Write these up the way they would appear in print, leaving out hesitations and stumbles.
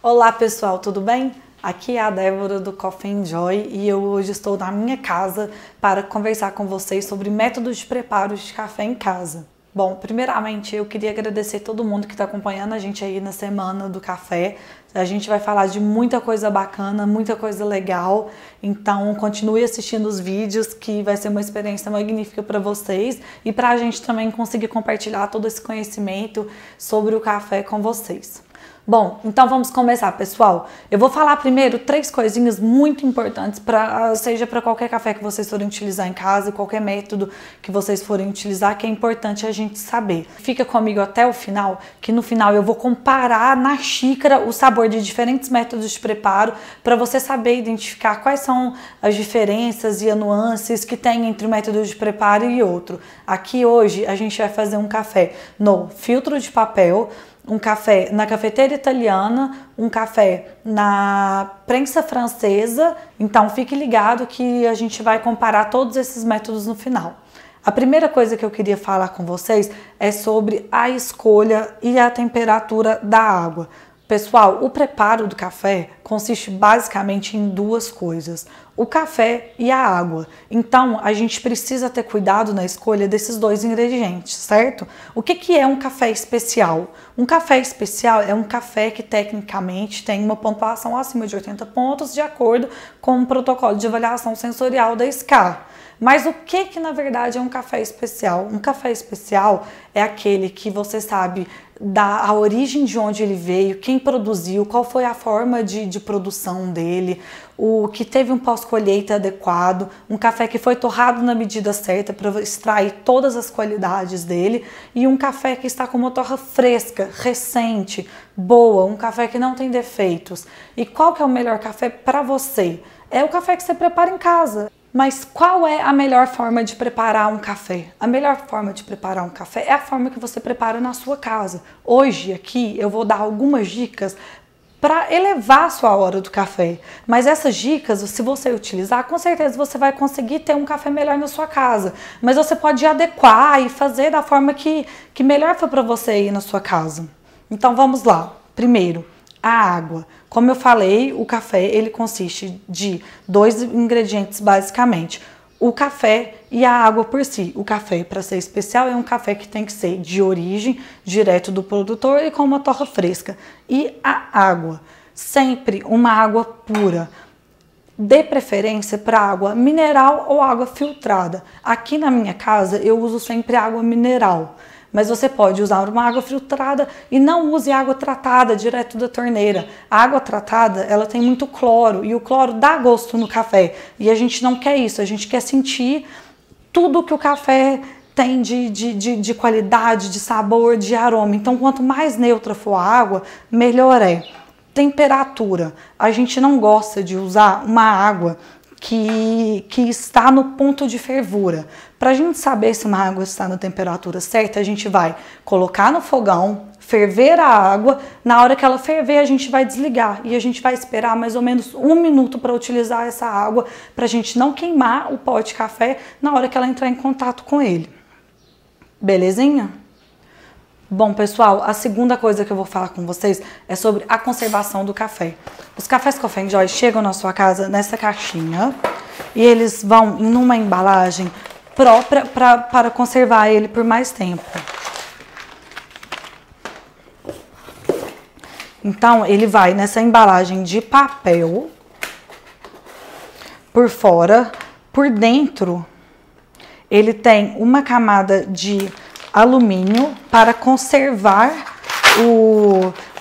Olá pessoal, tudo bem? Aqui é a Débora do Coffee and Joy e eu hoje estou na minha casa para conversar com vocês sobre métodos de preparo de café em casa. Bom, primeiramente eu queria agradecer todo mundo que está acompanhando a gente aí na Semana do Café. A gente vai falar de muita coisa bacana, muita coisa legal, então continue assistindo os vídeos que vai ser uma experiência magnífica para vocês e para a gente também conseguir compartilhar todo esse conhecimento sobre o café com vocês. Bom, então vamos começar, pessoal. Eu vou falar primeiro 3 coisinhas muito importantes, seja para qualquer café que vocês forem utilizar em casa, qualquer método que vocês forem utilizar, que é importante a gente saber. Fica comigo até o final, que no final eu vou comparar na xícara o sabor de diferentes métodos de preparo, para você saber identificar quais são as diferenças e as nuances que tem entre um método de preparo e outro. Aqui hoje a gente vai fazer um café no filtro de papel, um café na cafeteira italiana, um café na prensa francesa. Então fique ligado que a gente vai comparar todos esses métodos no final. A primeira coisa que eu queria falar com vocês é sobre a escolha e a temperatura da água. Pessoal, o preparo do café consiste basicamente em 2 coisas, o café e a água. Então, a gente precisa ter cuidado na escolha desses 2 ingredientes, certo? O que é um café especial? Um café especial é um café que tecnicamente tem uma pontuação acima de 80 pontos de acordo com o protocolo de avaliação sensorial da SCA. Mas o que na verdade é um café especial? Um café especial é aquele que você sabe a origem de onde ele veio, quem produziu, qual foi a forma de produção dele, o que teve um pós-colheita adequado, um café que foi torrado na medida certa para extrair todas as qualidades dele, e um café que está com uma torra fresca, recente, boa, um café que não tem defeitos. E qual que é o melhor café para você? É o café que você prepara em casa. Mas qual é a melhor forma de preparar um café? A melhor forma de preparar um café é a forma que você prepara na sua casa. Hoje aqui eu vou dar algumas dicas para elevar a sua hora do café. Mas essas dicas, se você utilizar, com certeza você vai conseguir ter um café melhor na sua casa. Mas você pode adequar e fazer da forma que melhor for para você aí na sua casa. Então vamos lá. Primeiro, a água. Como eu falei, o café ele consiste de 2 ingredientes basicamente, o café e a água por si. O café, para ser especial, é um café que tem que ser de origem, direto do produtor e com uma torra fresca. E a água, sempre uma água pura. Dê preferência para água mineral ou água filtrada. Aqui na minha casa eu uso sempre água mineral. Mas você pode usar uma água filtrada e não use água tratada direto da torneira. A água tratada, ela tem muito cloro e o cloro dá gosto no café. E a gente não quer isso, a gente quer sentir tudo que o café tem de qualidade, de sabor, de aroma. Então, quanto mais neutra for a água, melhor é. Temperatura. A gente não gosta de usar uma água que está no ponto de fervura. Para a gente saber se uma água está na temperatura certa, a gente vai colocar no fogão, ferver a água, na hora que ela ferver a gente vai desligar e a gente vai esperar mais ou menos 1 minuto para utilizar essa água, para a gente não queimar o pó de café na hora que ela entrar em contato com ele. Belezinha? Bom, pessoal, a segunda coisa que eu vou falar com vocês é sobre a conservação do café. Os cafés Coffee and Joy chegam na sua casa nessa caixinha e eles vão em uma embalagem própria para conservar ele por mais tempo. Então, ele vai nessa embalagem de papel por fora, por dentro ele tem uma camada de alumínio para conservar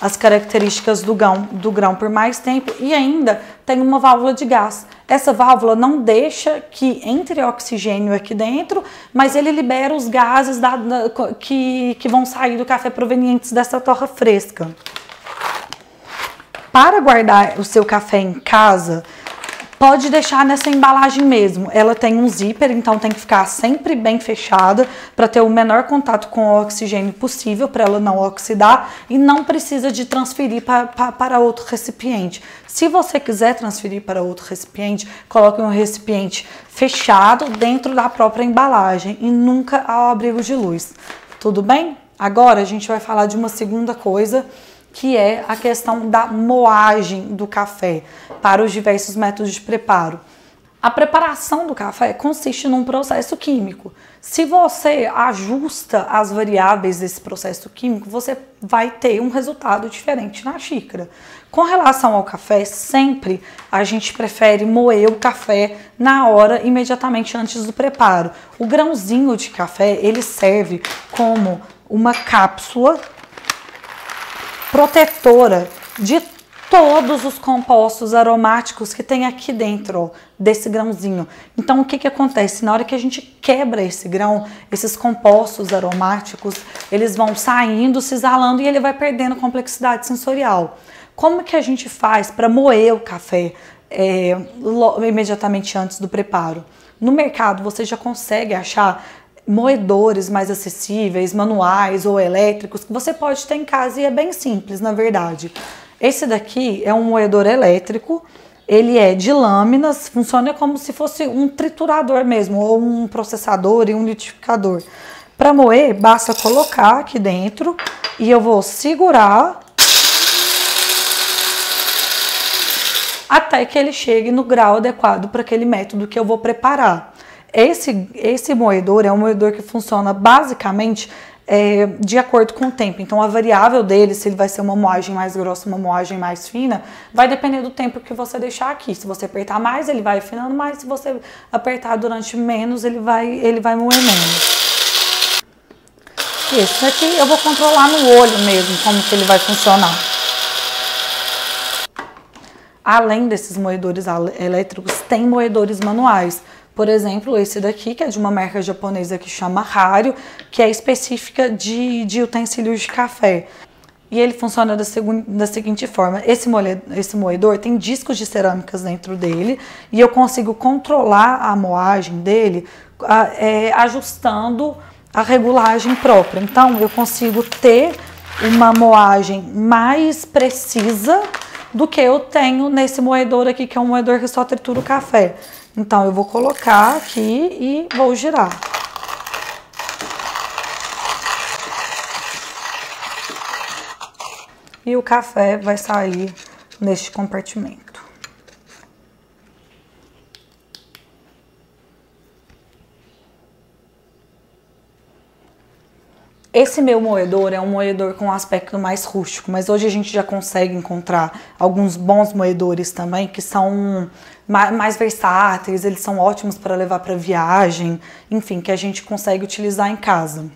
as características do grão por mais tempo e ainda tem uma válvula de gás. Essa válvula não deixa que entre oxigênio aqui dentro, mas ele libera os gases que vão sair do café provenientes dessa torra fresca. Para guardar o seu café em casa, pode deixar nessa embalagem mesmo. Ela tem um zíper, então tem que ficar sempre bem fechada para ter o menor contato com o oxigênio possível, para ela não oxidar, e não precisa de transferir para outro recipiente. Se você quiser transferir para outro recipiente, coloque um recipiente fechado dentro da própria embalagem e nunca ao abrigo de luz. Tudo bem? Agora a gente vai falar de uma segunda coisa que é a questão da moagem do café para os diversos métodos de preparo. A preparação do café consiste num processo químico. Se você ajusta as variáveis desse processo químico, você vai ter um resultado diferente na xícara. Com relação ao café, sempre a gente prefere moer o café na hora, imediatamente antes do preparo. O grãozinho de café, ele serve como uma cápsula protetora de todos os compostos aromáticos que tem aqui dentro, ó, desse grãozinho. Então, o que acontece? Na hora que a gente quebra esse grão, esses compostos aromáticos, eles vão saindo, se exalando e ele vai perdendo complexidade sensorial. Como que a gente faz para moer o café imediatamente antes do preparo? No mercado, você já consegue achar moedores mais acessíveis, manuais ou elétricos, que você pode ter em casa e é bem simples, na verdade. Esse daqui é um moedor elétrico, ele é de lâminas, funciona como se fosse um triturador mesmo, ou um processador e um liquidificador. Para moer, basta colocar aqui dentro e eu vou segurar até que ele chegue no grau adequado para aquele método que eu vou preparar. Esse moedor é um moedor que funciona basicamente de acordo com o tempo. Então, a variável dele, se ele vai ser uma moagem mais grossa, uma moagem mais fina, vai depender do tempo que você deixar aqui. Se você apertar mais, ele vai afinando mais. Se você apertar durante menos, ele vai moer menos. Esse aqui eu vou controlar no olho mesmo, como que ele vai funcionar. Além desses moedores elétricos, tem moedores manuais. Por exemplo, esse daqui, que é de uma marca japonesa que chama Hario, que é específica de utensílios de café. E ele funciona da seguinte forma: esse moedor tem discos de cerâmicas dentro dele e eu consigo controlar a moagem dele ajustando a regulagem própria. Então, eu consigo ter uma moagem mais precisa do que eu tenho nesse moedor aqui, que é um moedor que só tritura o café. Então, eu vou colocar aqui e vou girar. E o café vai sair neste compartimento. Esse meu moedor é um moedor com um aspecto mais rústico, mas hoje a gente já consegue encontrar alguns bons moedores também que são mais versáteis, eles são ótimos para levar para viagem, enfim, que a gente consegue utilizar em casa.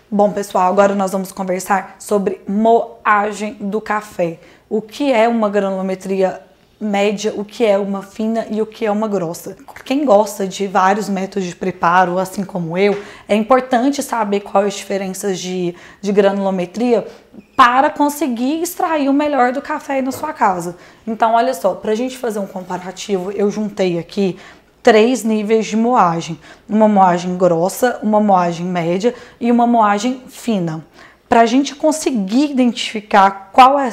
Bom, pessoal, agora nós vamos conversar sobre moagem do café. O que é uma granulometria média, o que é uma fina e o que é uma grossa. Quem gosta de vários métodos de preparo, assim como eu, é importante saber quais as diferenças de granulometria para conseguir extrair o melhor do café aí na sua casa. Então, olha só, para a gente fazer um comparativo, eu juntei aqui 3 níveis de moagem. Uma moagem grossa, uma moagem média e uma moagem fina. Para a gente conseguir identificar qual é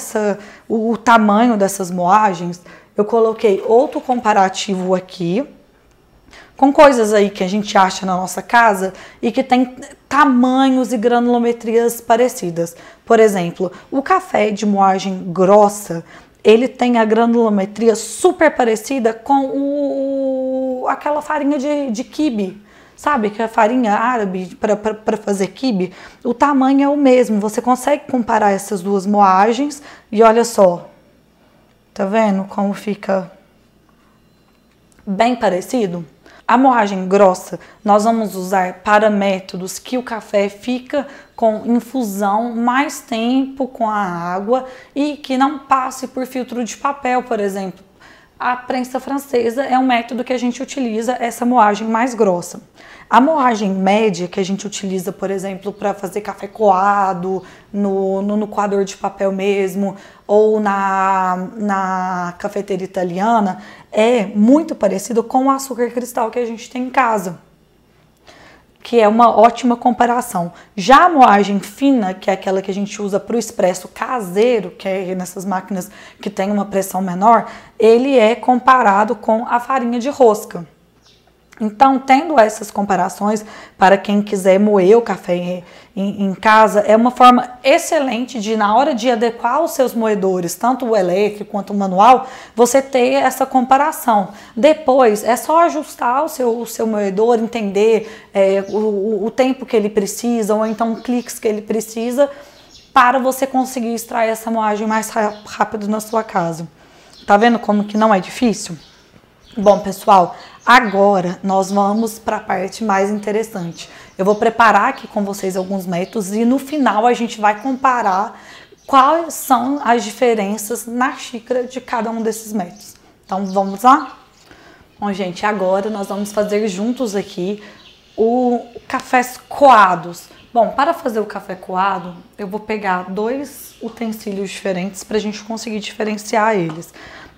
o tamanho dessas moagens, eu coloquei outro comparativo aqui, com coisas aí que a gente acha na nossa casa e que tem tamanhos e granulometrias parecidas. Por exemplo, o café de moagem grossa, ele tem a granulometria super parecida com aquela farinha de quibe. Sabe, que a farinha árabe para fazer quibe, o tamanho é o mesmo. Você consegue comparar essas duas moagens e olha só. Tá vendo como fica bem parecido? A moagem grossa nós vamos usar para métodos que o café fica com infusão mais tempo com a água e que não passe por filtro de papel, por exemplo. A prensa francesa é um método que a gente utiliza essa moagem mais grossa. A moagem média que a gente utiliza, por exemplo, para fazer café coado, no coador de papel mesmo, ou na cafeteira italiana, é muito parecido com o açúcar cristal que a gente tem em casa, que é uma ótima comparação. Já a moagem fina, que é aquela que a gente usa para o expresso caseiro, que é nessas máquinas que tem uma pressão menor, ele é comparado com a farinha de rosca. Então, tendo essas comparações, para quem quiser moer o café em casa, é uma forma excelente de, na hora de adequar os seus moedores, tanto o elétrico quanto o manual, você ter essa comparação. Depois, é só ajustar o seu moedor, entender o tempo que ele precisa, ou então cliques que ele precisa, para você conseguir extrair essa moagem mais rápido na sua casa. Tá vendo como que não é difícil? Bom, pessoal, agora nós vamos para a parte mais interessante. Eu vou preparar aqui com vocês alguns métodos e no final a gente vai comparar quais são as diferenças na xícara de cada um desses métodos. Então, vamos lá? Bom, gente, agora nós vamos fazer juntos aqui o cafés coados. Bom, para fazer o café coado, eu vou pegar 2 utensílios diferentes para a gente conseguir diferenciar eles.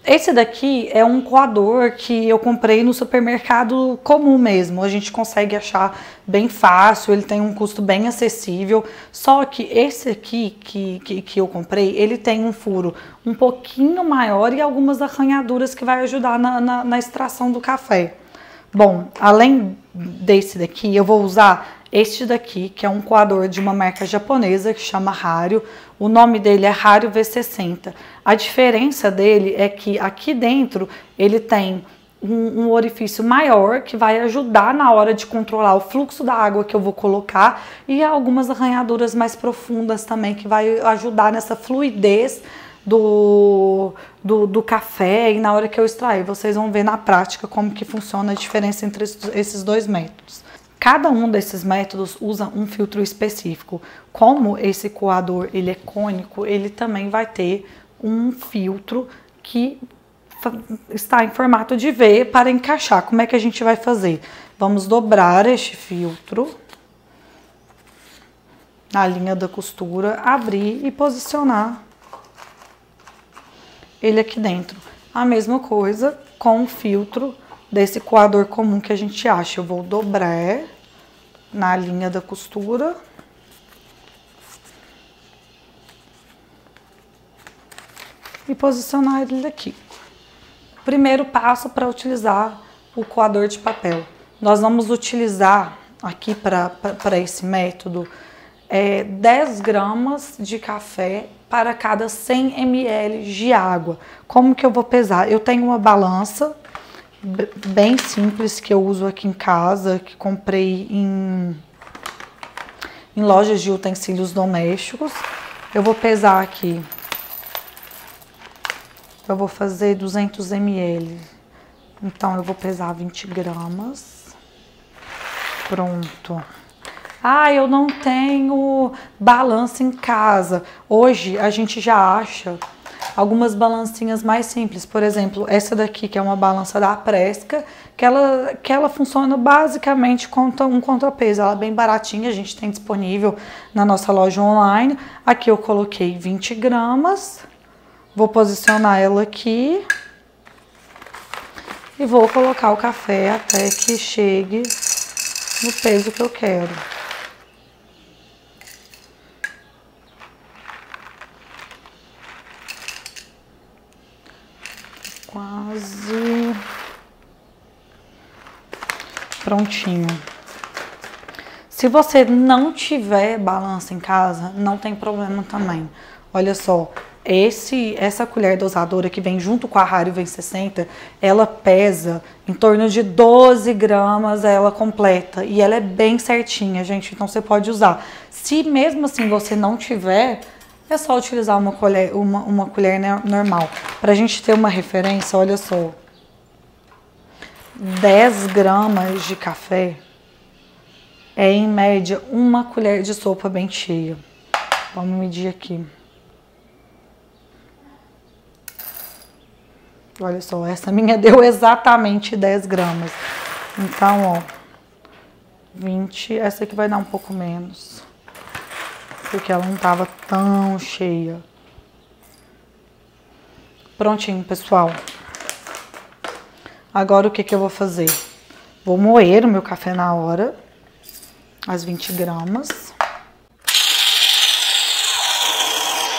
Esse daqui é um coador que eu comprei no supermercado comum mesmo. A gente consegue achar bem fácil, ele tem um custo bem acessível. Só que esse aqui que eu comprei, ele tem um furo um pouquinho maior e algumas arranhaduras que vai ajudar na extração do café. Bom, além desse daqui, eu vou usar este daqui, que é um coador de uma marca japonesa que chama Hario. O nome dele é Hario V60. A diferença dele é que aqui dentro ele tem um orifício maior que vai ajudar na hora de controlar o fluxo da água que eu vou colocar e algumas arranhaduras mais profundas também que vai ajudar nessa fluidez do café e na hora que eu extrair. Vocês vão ver na prática como que funciona a diferença entre esses 2 métodos. Cada um desses métodos usa um filtro específico. Como esse coador ele é cônico, ele também vai ter um filtro que está em formato de V para encaixar. Como é que a gente vai fazer? Vamos dobrar este filtro na linha da costura, abrir e posicionar ele aqui dentro. A mesma coisa com o filtro desse coador comum que a gente acha. Eu vou dobrar na linha da costura e posicionar ele aqui. Primeiro passo para utilizar o coador de papel. Nós vamos utilizar aqui para esse método 10 gramas de café para cada 100 ml de água. Como que eu vou pesar? Eu tenho uma balança bem simples que eu uso aqui em casa, que comprei em lojas de utensílios domésticos. Eu vou pesar aqui. Eu vou fazer 200 ml. Então, eu vou pesar 20 gramas. Pronto. Ah, eu não tenho balança em casa. Hoje, a gente já acha algumas balancinhas mais simples. Por exemplo, essa daqui, que é uma balança da Presca, que ela funciona basicamente contra um contrapeso. Ela é bem baratinha, a gente tem disponível na nossa loja online. Aqui eu coloquei 20 gramas. Vou posicionar ela aqui. E vou colocar o café até que chegue no peso que eu quero. Quase prontinho. Se você não tiver balança em casa, não tem problema também. Olha só, essa colher dosadora que vem junto com a Hario V60, ela pesa em torno de 12 gramas, ela completa. E ela é bem certinha, gente, então você pode usar. Se mesmo assim você não tiver, é só utilizar uma colher normal. Pra gente ter uma referência, olha só. 10 gramas de café é, em média, uma colher de sopa bem cheia. Vamos medir aqui. Olha só, essa minha deu exatamente 10 gramas. Então, ó, 20, essa aqui vai dar um pouco menos. Porque ela não tava tão cheia. Prontinho, pessoal. Agora o que eu vou fazer? Vou moer o meu café na hora. As 20 gramas.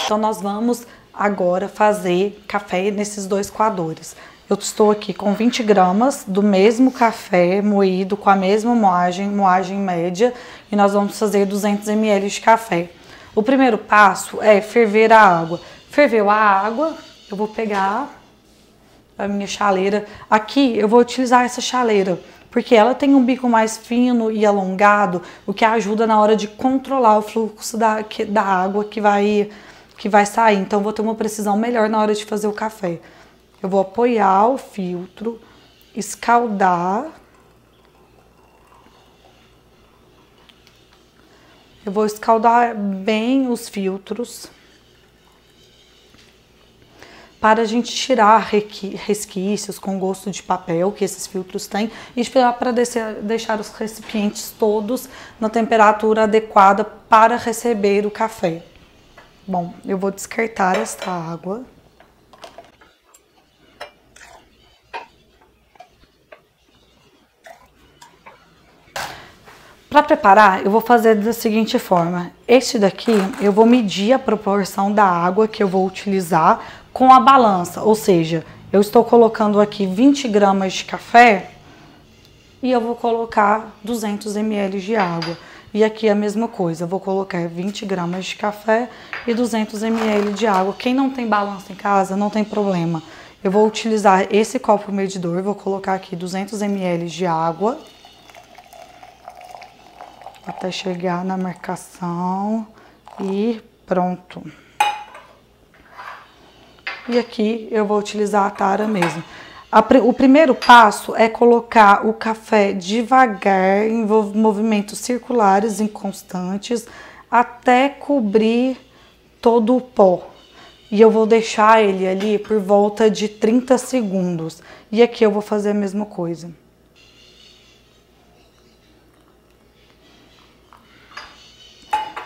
Então, nós vamos agora fazer café nesses 2 coadores. Eu estou aqui com 20 gramas do mesmo café moído com a mesma moagem média, e nós vamos fazer 200 ml de café. O primeiro passo é ferver a água. Ferveu a água, eu vou pegar a minha chaleira. Aqui eu vou utilizar essa chaleira, porque ela tem um bico mais fino e alongado, o que ajuda na hora de controlar o fluxo da água que vai sair. Então, eu vou ter uma precisão melhor na hora de fazer o café. Eu vou apoiar o filtro, escaldar. Eu vou escaldar bem os filtros para a gente tirar resquícios com gosto de papel que esses filtros têm e para deixar os recipientes todos na temperatura adequada para receber o café. Bom, eu vou descartar esta água. Para preparar, eu vou fazer da seguinte forma. Este daqui, eu vou medir a proporção da água que eu vou utilizar com a balança. Ou seja, eu estou colocando aqui 20 gramas de café e eu vou colocar 200 ml de água. E aqui a mesma coisa, eu vou colocar 20 gramas de café e 200 ml de água. Quem não tem balança em casa, não tem problema. Eu vou utilizar esse copo medidor, vou colocar aqui 200 ml de água. Até chegar na marcação e pronto. E aqui eu vou utilizar a tara mesmo. O primeiro passo é colocar o café devagar, em movimentos circulares inconstantes, até cobrir todo o pó. E eu vou deixar ele ali por volta de 30 segundos. E aqui eu vou fazer a mesma coisa.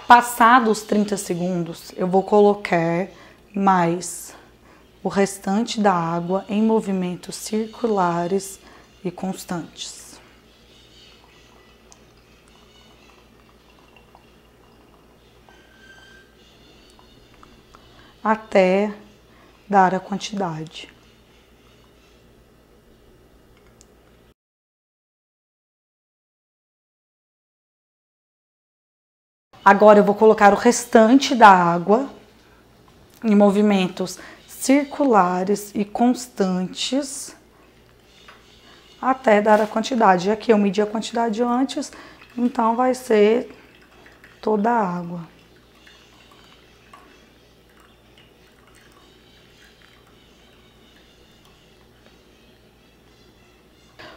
Passados os 30 segundos, eu vou colocar mais o restante da água em movimentos circulares e constantes. Até dar a quantidade. Agora eu vou colocar o restante da água em movimentos circulares e constantes até dar a quantidade. Aqui eu medi a quantidade antes, então vai ser toda a água.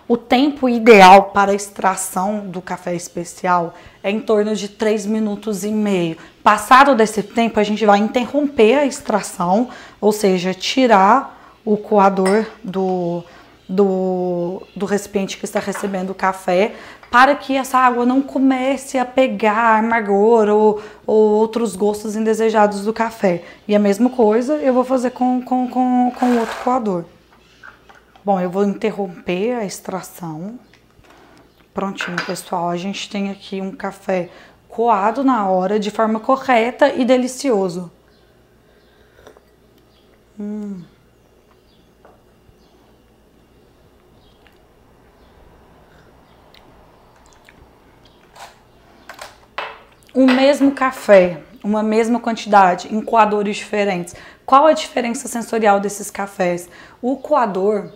O tempo ideal para a extração do café especial é em torno de 3 minutos e meio. Passado desse tempo, a gente vai interromper a extração, ou seja, tirar o coador do recipiente que está recebendo o café, para que essa água não comece a pegar amargor ou outros gostos indesejados do café. E a mesma coisa eu vou fazer com o outro coador. Bom, eu vou interromper a extração. Prontinho, pessoal. A gente tem aqui um café coado na hora, de forma correta e delicioso. O mesmo café, uma mesma quantidade, em coadores diferentes. Qual a diferença sensorial desses cafés? O coador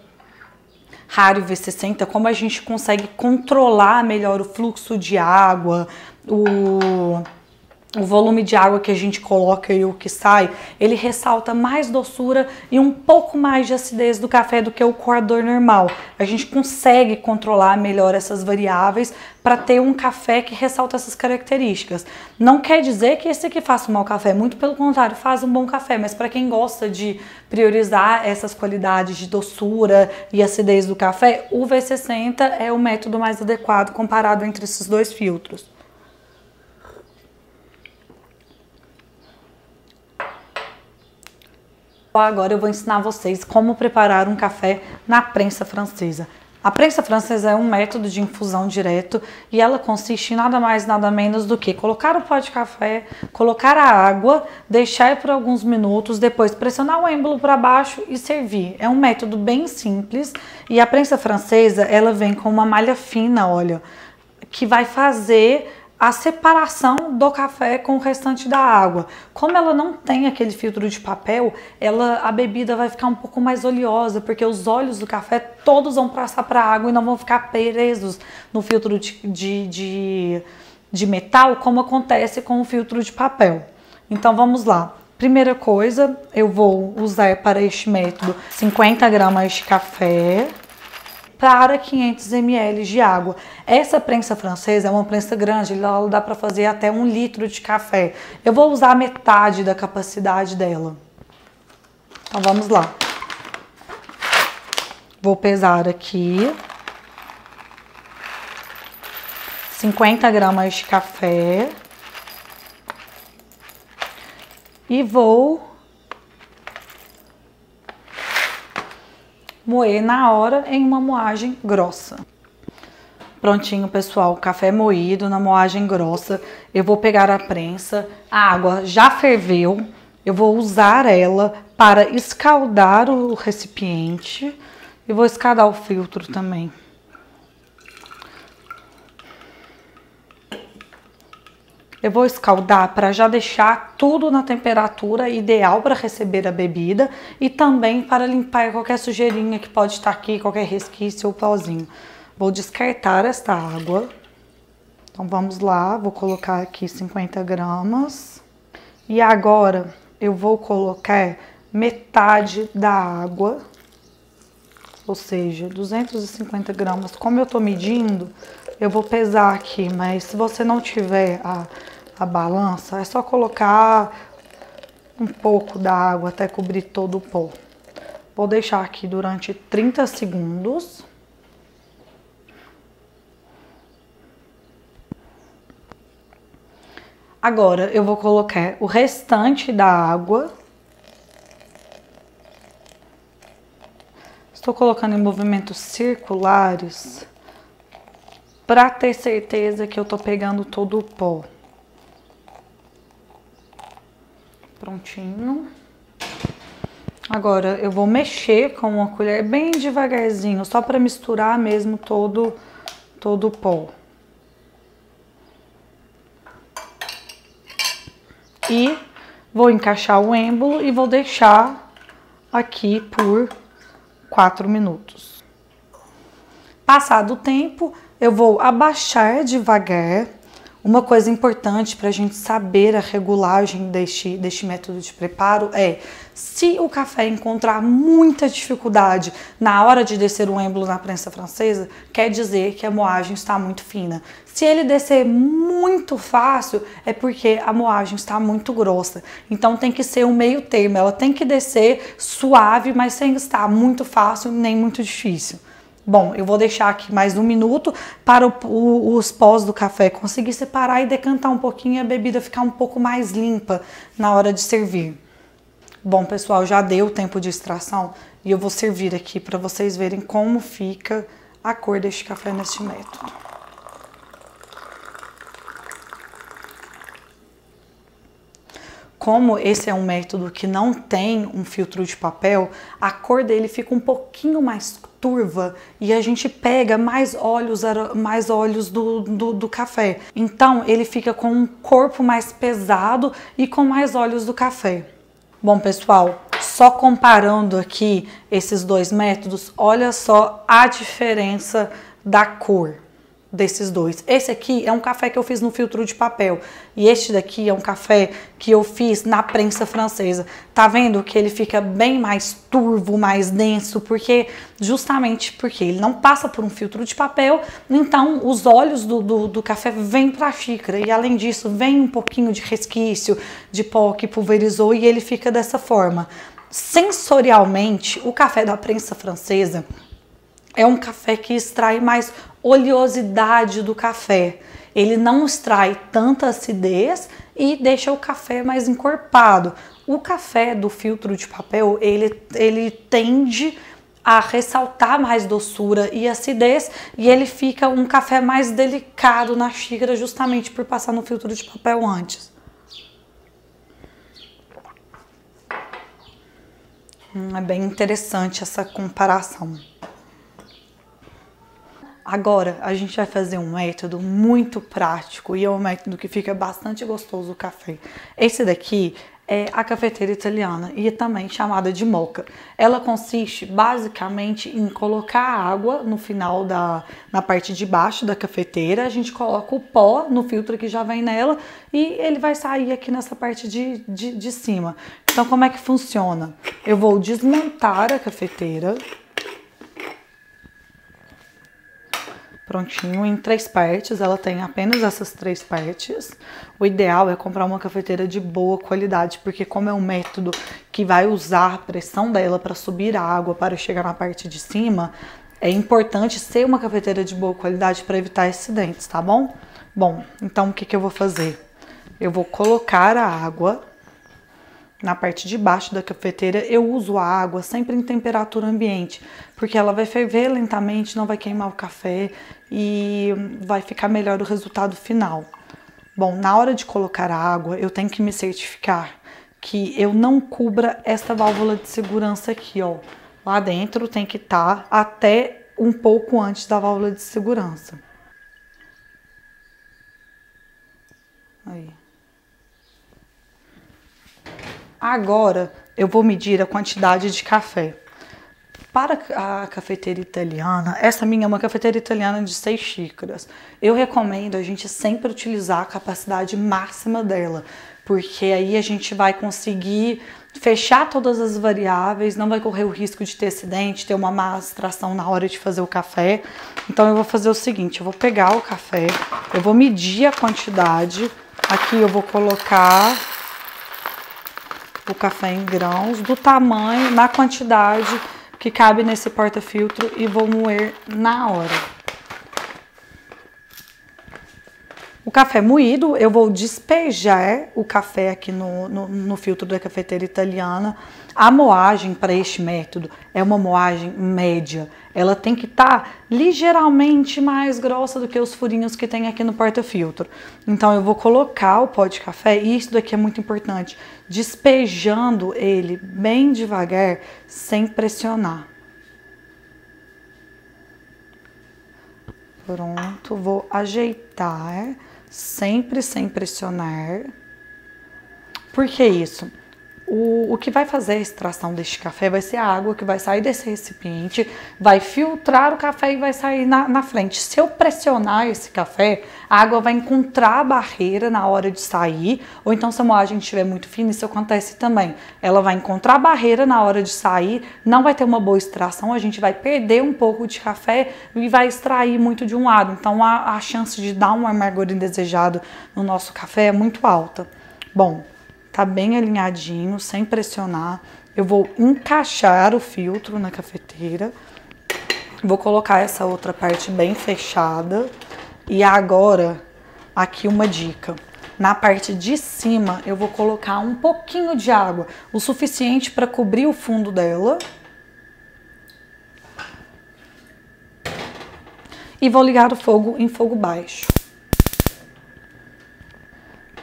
Rario V60, como a gente consegue controlar melhor o fluxo de água, o volume de água que a gente coloca e o que sai, ele ressalta mais doçura e um pouco mais de acidez do café do que o coador normal. A gente consegue controlar melhor essas variáveis para ter um café que ressalta essas características. Não quer dizer que esse aqui faça um mau café, muito pelo contrário, faz um bom café, mas para quem gosta de priorizar essas qualidades de doçura e acidez do café, o V60 é o método mais adequado comparado entre esses dois filtros. Agora eu vou ensinar vocês como preparar um café na prensa francesa. A prensa francesa é um método de infusão direto e ela consiste em nada mais nada menos do que colocar o pó de café, colocar a água, deixar por alguns minutos, depois pressionar o êmbolo para baixo e servir. É um método bem simples e a prensa francesa ela vem com uma malha fina, olha, que vai fazer a separação do café com o restante da água. Como ela não tem aquele filtro de papel, a bebida vai ficar um pouco mais oleosa, porque os óleos do café todos vão passar para a água e não vão ficar presos no filtro de metal, como acontece com o filtro de papel. Então vamos lá. Primeira coisa, eu vou usar para este método 50 gramas de café para 500 ml de água. Essa prensa francesa é uma prensa grande, ela dá para fazer até 1 litro de café. Eu vou usar metade da capacidade dela. Então vamos lá. Vou pesar aqui 50 gramas de café e vou moer na hora em uma moagem grossa. Prontinho, pessoal, café moído na moagem grossa. Eu vou pegar a prensa, a água já ferveu, eu vou usar ela para escaldar o recipiente e vou escaldar o filtro também. Eu vou escaldar para já deixar tudo na temperatura ideal para receber a bebida e também para limpar qualquer sujeirinha que pode estar aqui, qualquer resquício ou pauzinho. Vou descartar esta água. Então vamos lá, vou colocar aqui 50 gramas. E agora eu vou colocar metade da água, ou seja, 250 gramas. Como eu tô medindo, eu vou pesar aqui, mas se você não tiver a balança, é só colocar um pouco da água até cobrir todo o pó. Vou deixar aqui durante 30 segundos. Agora eu vou colocar o restante da água. Estou colocando em movimentos circulares para ter certeza que eu tô pegando todo o pó. Prontinho. Agora eu vou mexer com uma colher bem devagarzinho, só para misturar mesmo todo o pó. E vou encaixar o êmbolo e vou deixar aqui por 4 minutos. Passado o tempo, eu vou abaixar devagar. Uma coisa importante para a gente saber a regulagem deste método de preparo é: se o café encontrar muita dificuldade na hora de descer o êmbolo na prensa francesa, quer dizer que a moagem está muito fina. Se ele descer muito fácil, é porque a moagem está muito grossa. Então tem que ser um meio termo, ela tem que descer suave, mas sem estar muito fácil nem muito difícil. Bom, eu vou deixar aqui mais 1 minuto para os pós do café conseguir separar e decantar um pouquinho e a bebida ficar um pouco mais limpa na hora de servir. Bom, pessoal, já deu o tempo de extração e eu vou servir aqui para vocês verem como fica a cor deste café neste método. Como esse é um método que não tem um filtro de papel, a cor dele fica um pouquinho mais turva e a gente pega mais óleos do café. Então ele fica com um corpo mais pesado e com mais óleos do café. Bom, pessoal, só comparando aqui esses dois métodos, olha só a diferença da cor desses dois. Esse aqui é um café que eu fiz no filtro de papel e este daqui é um café que eu fiz na prensa francesa. Tá vendo que ele fica bem mais turvo, mais denso, justamente porque ele não passa por um filtro de papel, então os óleos do café vêm para a xícara e além disso vem um pouquinho de resquício de pó que pulverizou e ele fica dessa forma. Sensorialmente, o café da prensa francesa é um café que extrai mais oleosidade do café. Ele não extrai tanta acidez e deixa o café mais encorpado. O café do filtro de papel, ele tende a ressaltar mais doçura e acidez, e ele fica um café mais delicado na xícara justamente por passar no filtro de papel antes. É bem interessante essa comparação. Agora a gente vai fazer um método muito prático e é um método que fica bastante gostoso o café. Esse daqui é a cafeteira italiana e é também chamada de moka. Ela consiste basicamente em colocar água no final na parte de baixo da cafeteira, a gente coloca o pó no filtro que já vem nela e ele vai sair aqui nessa parte de cima. Então como é que funciona? Eu vou desmontar a cafeteira. Prontinho, em 3 partes, ela tem apenas essas 3 partes. O ideal é comprar uma cafeteira de boa qualidade, porque como é um método que vai usar a pressão dela para subir a água para chegar na parte de cima, é importante ser uma cafeteira de boa qualidade para evitar acidentes, tá bom? Bom, então o que eu vou fazer? Eu vou colocar a água na parte de baixo da cafeteira. Eu uso a água sempre em temperatura ambiente, porque ela vai ferver lentamente, não vai queimar o café e vai ficar melhor o resultado final. Bom, na hora de colocar a água, eu tenho que me certificar que eu não cubra essa válvula de segurança aqui, ó. Lá dentro tem que estar até um pouco antes da válvula de segurança. Aí. Agora eu vou medir a quantidade de café. Para a cafeteira italiana, essa minha é uma cafeteira italiana de 6 xícaras. Eu recomendo a gente sempre utilizar a capacidade máxima dela, porque aí a gente vai conseguir fechar todas as variáveis, não vai correr o risco de ter acidente, ter uma má extração na hora de fazer o café. Então eu vou fazer o seguinte, eu vou pegar o café, eu vou medir a quantidade, aqui eu vou colocar o café em grãos, do tamanho, na quantidade que cabe nesse porta-filtro e vou moer na hora. O café moído, eu vou despejar o café aqui no filtro da cafeteira italiana. A moagem para este método é uma moagem média. Ela tem que estar ligeiramente mais grossa do que os furinhos que tem aqui no porta-filtro. Então eu vou colocar o pó de café, e isso daqui é muito importante, despejando ele bem devagar, sem pressionar. Pronto, vou ajeitar, sempre sem pressionar. Por que isso? O que vai fazer a extração deste café vai ser a água que vai sair desse recipiente, vai filtrar o café e vai sair na frente. Se eu pressionar esse café, a água vai encontrar a barreira na hora de sair, ou então se a moagem estiver muito fina, isso acontece também. Ela vai encontrar a barreira na hora de sair, não vai ter uma boa extração, a gente vai perder um pouco de café e vai extrair muito de um lado. Então a chance de dar um amargor indesejado no nosso café é muito alta. Bom, tá bem alinhadinho, sem pressionar. Eu vou encaixar o filtro na cafeteira. Vou colocar essa outra parte bem fechada. E agora, aqui uma dica. Na parte de cima, eu vou colocar um pouquinho de água, o suficiente para cobrir o fundo dela. E vou ligar o fogo em fogo baixo.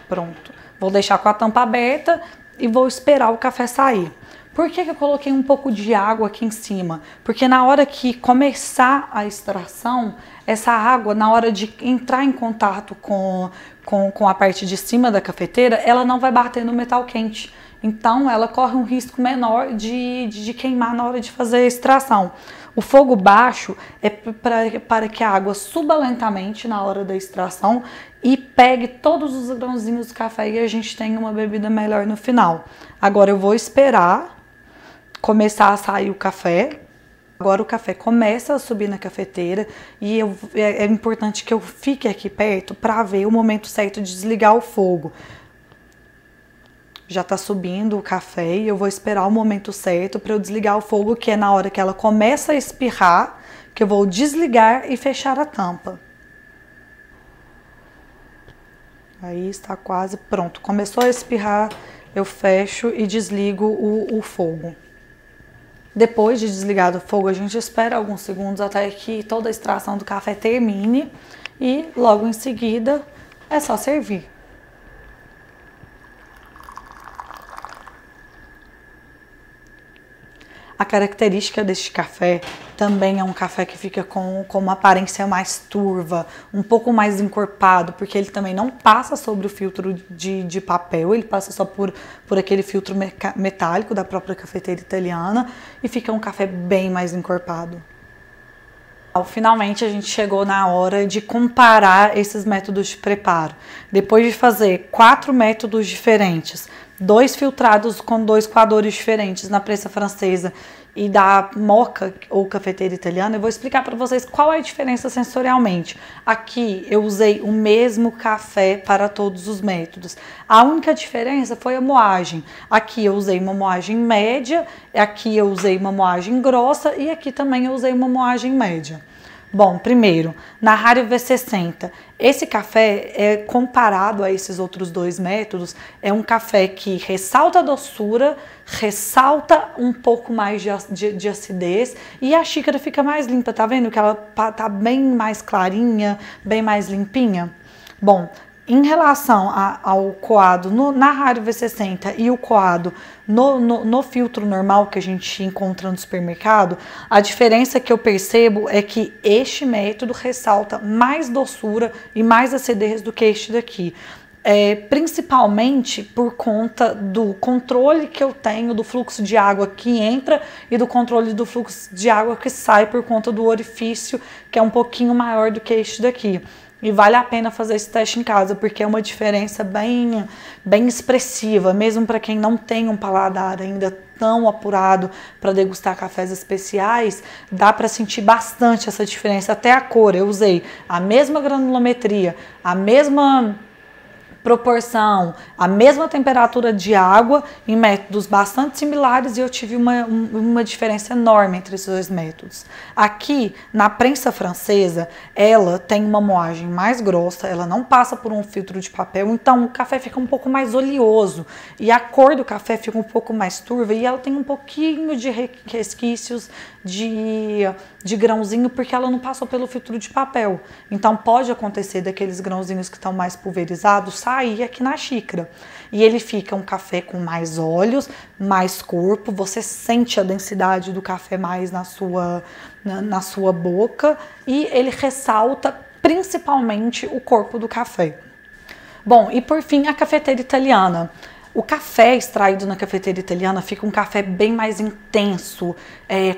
Pronto. Vou deixar com a tampa aberta e vou esperar o café sair. Por que eu coloquei um pouco de água aqui em cima? Porque na hora que começar a extração, essa água, na hora de entrar em contato com a parte de cima da cafeteira, ela não vai bater no metal quente. Então, ela corre um risco menor de queimar na hora de fazer a extração. O fogo baixo é para que a água suba lentamente na hora da extração e pegue todos os grãozinhos do café e a gente tenha uma bebida melhor no final. Agora eu vou esperar começar a sair o café. Agora o café começa a subir na cafeteira e é importante que eu fique aqui perto para ver o momento certo de desligar o fogo. Já tá subindo o café e eu vou esperar o momento certo para eu desligar o fogo, que é na hora que ela começa a espirrar, que eu vou desligar e fechar a tampa. Aí está quase pronto. Começou a espirrar, eu fecho e desligo o fogo. Depois de desligado o fogo, a gente espera alguns segundos até que toda a extração do café termine e logo em seguida é só servir. A característica deste café também é um café que fica com uma aparência mais turva, um pouco mais encorpado, porque ele também não passa sobre o filtro de papel, ele passa só por aquele filtro metálico da própria cafeteira italiana e fica um café bem mais encorpado. Finalmente a gente chegou na hora de comparar esses métodos de preparo. Depois de fazer 4 métodos diferentes, 2 filtrados com 2 coadores diferentes na prensa francesa e da moka ou cafeteira italiana, eu vou explicar para vocês qual é a diferença sensorialmente. Aqui eu usei o mesmo café para todos os métodos. A única diferença foi a moagem. Aqui eu usei uma moagem média, aqui eu usei uma moagem grossa e aqui também eu usei uma moagem média. Bom, primeiro, na Rario V60, esse café, comparado a esses outros 2 métodos, é um café que ressalta a doçura, ressalta um pouco mais de acidez e a xícara fica mais limpa, tá vendo que ela tá bem mais clarinha, bem mais limpinha? Bom, em relação ao coado na Rario V60 e o coado no filtro normal que a gente encontra no supermercado, a diferença que eu percebo é que este método ressalta mais doçura e mais acidez do que este daqui. Principalmente por conta do controle que eu tenho do fluxo de água que entra e do controle do fluxo de água que sai por conta do orifício, que é um pouquinho maior do que este daqui. E vale a pena fazer esse teste em casa, porque é uma diferença bem expressiva, mesmo para quem não tem um paladar ainda tão apurado para degustar cafés especiais, dá para sentir bastante essa diferença, até a cor. Eu usei a mesma granulometria, a mesma proporção, a mesma temperatura de água em métodos bastante similares e eu tive uma diferença enorme entre esses 2 métodos. Aqui, na prensa francesa, ela tem uma moagem mais grossa, ela não passa por um filtro de papel, então o café fica um pouco mais oleoso e a cor do café fica um pouco mais turva e ela tem um pouquinho de resquícios de grãozinho porque ela não passou pelo filtro de papel. Então pode acontecer daqueles grãozinhos que estão mais pulverizados sair aqui na xícara. E ele fica um café com mais óleos, mais corpo, você sente a densidade do café mais na sua boca e ele ressalta principalmente o corpo do café. Bom, e por fim a cafeteira italiana. O café extraído na cafeteira italiana fica um café bem mais intenso,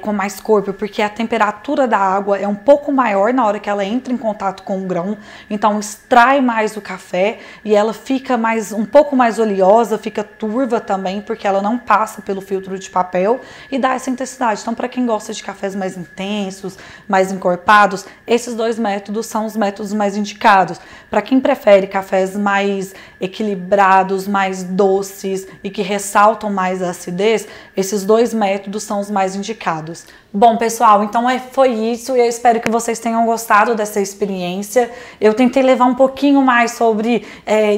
com mais corpo, porque a temperatura da água é um pouco maior na hora que ela entra em contato com o grão, então extrai mais o café e ela fica um pouco mais oleosa, fica turva também, porque ela não passa pelo filtro de papel e dá essa intensidade. Então, para quem gosta de cafés mais intensos, mais encorpados, esses 2 métodos são os métodos mais indicados. Para quem prefere cafés mais equilibrados, mais doces e que ressaltam mais a acidez, esses 2 métodos são os mais indicados. Bom, pessoal, então foi isso e eu espero que vocês tenham gostado dessa experiência. Eu tentei levar um pouquinho mais sobre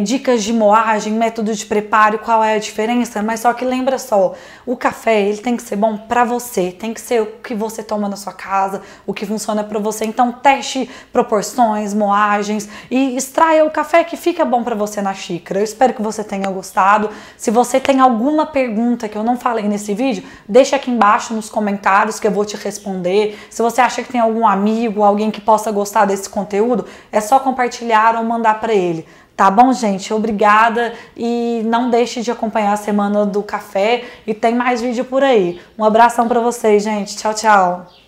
dicas de moagem, método de preparo, qual é a diferença, mas só que lembra só, o café ele tem que ser bom para você, tem que ser o que você toma na sua casa, o que funciona para você. Então teste proporções, moagens e extraia o café que fica bom para você na xícara. Eu espero que você tenha gostado. Se você tem alguma pergunta que eu não falei nesse vídeo, deixa aqui embaixo nos comentários que eu vou te responder. Se você acha que tem algum amigo, alguém que possa gostar desse conteúdo, é só compartilhar ou mandar para ele. Tá bom, gente? Obrigada e não deixe de acompanhar a Semana do Café e tem mais vídeo por aí. Um abração para vocês, gente. Tchau, tchau.